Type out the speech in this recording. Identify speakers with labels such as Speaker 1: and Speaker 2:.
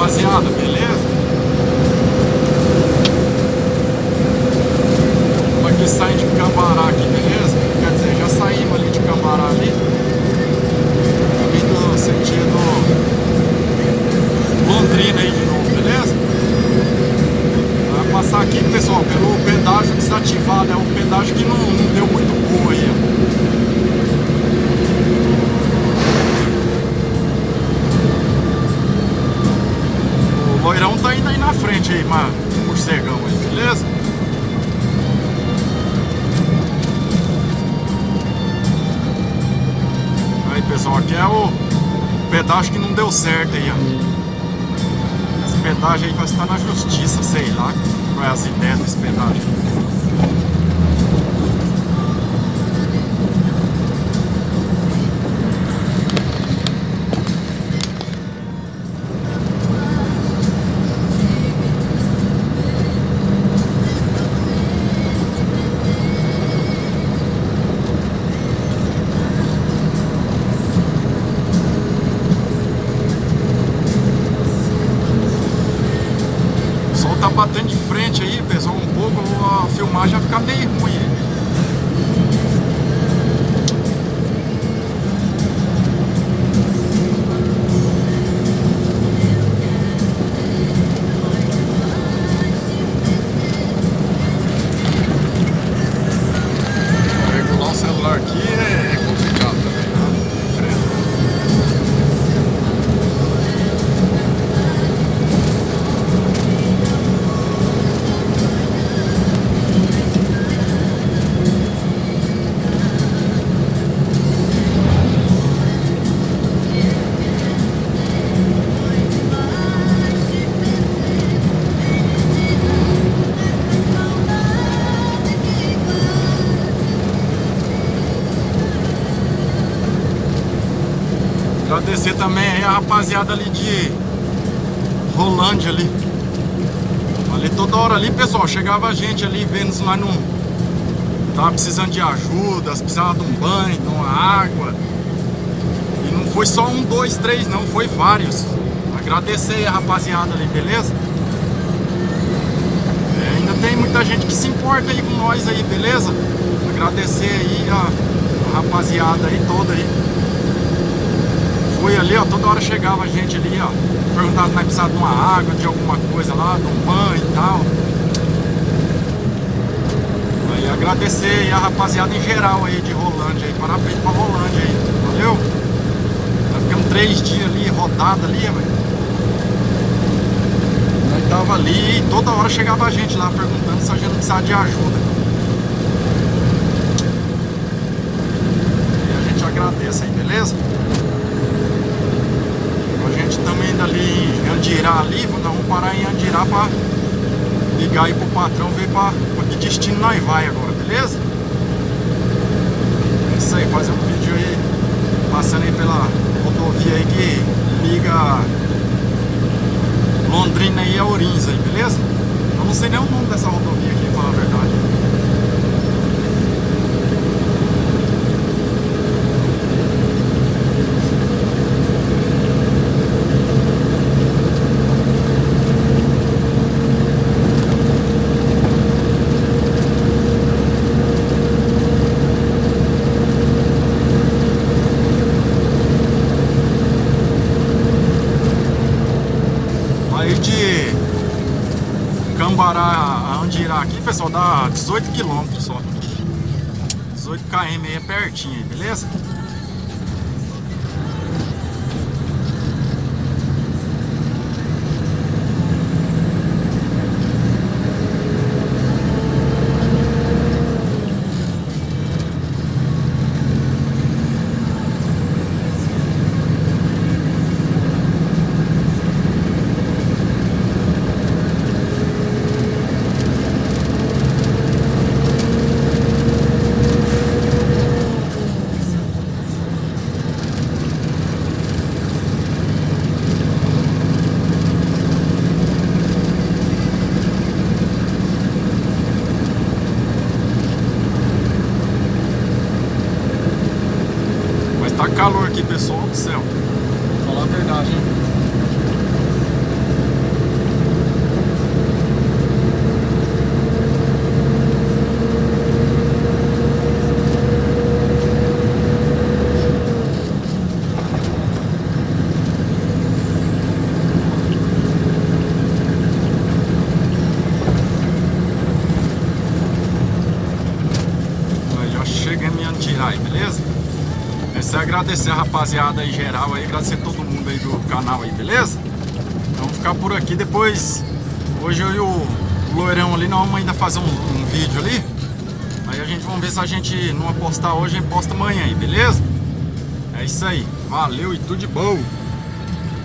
Speaker 1: rapaziada, beleza? Estamos aqui saindo de Cambará aqui, beleza? Quer dizer, já saímos ali de Cambará ali. Vindo sentido Londrina aí de novo, beleza? Vai passar aqui, pessoal, pelo pedágio desativado. É um pedágio que não deu muito boa aí, ó. O loirão tá indo aí na frente aí, mas morcegão aí, beleza? Aí, pessoal, aqui é o pedágio que não deu certo aí, ó. Esse pedágio aí vai estar na justiça, sei lá qual é as ideias desse pedágio. Tá batendo de frente aí, pessoal, um pouco, a filmagem vai ficar meio ruim aí. Regular o celular aqui é complicado também, né? Agradecer também aí a rapaziada ali de Rolândia ali. Ali toda hora ali, pessoal, chegava a gente ali vendo se lá não tava precisando de ajuda, se precisava de um banho, de uma água. E não foi só um, dois, três, não, foi vários. Agradecer aí a rapaziada ali, beleza? Ainda tem muita gente que se importa aí com nós aí, beleza? Agradecer aí a rapaziada aí toda aí. Foi ali, ó, toda hora chegava a gente ali, ó, perguntava se nós precisava de uma água, de alguma coisa lá, de um banho e tal. Aí agradecer aí a rapaziada em geral aí de Rolândia aí, parabéns pra Rolândia aí, valeu? Nós ficamos 3 dias ali, rodado ali, velho. Nós tava ali e toda hora chegava a gente lá perguntando se a gente precisava de ajuda. E a gente agradece aí, beleza? A gente também indo ali em Andirá ali, nós vamos parar em Andirá pra ligar aí pro patrão, ver pra que destino nós vai agora, beleza? É isso aí, fazer um vídeo aí, passando aí pela rodovia aí que liga Londrina e Ourinhos aí, beleza? Eu não sei nem o nome dessa rodovia aqui, pra falar a verdade. De Cambará a Andirá aqui, pessoal, dá 18 km só. 18 km aí é pertinho aí, beleza? ganhando tirar aí, beleza? É agradecer a rapaziada aí geral aí, agradecer todo mundo aí do canal aí, beleza? Vamos ficar por aqui depois. Hoje eu e o loirão ali, nós vamos ainda fazer um vídeo ali. Aí a gente vamos ver se a gente não apostar hoje, a gente posta amanhã aí, beleza? É isso aí, valeu e tudo de bom!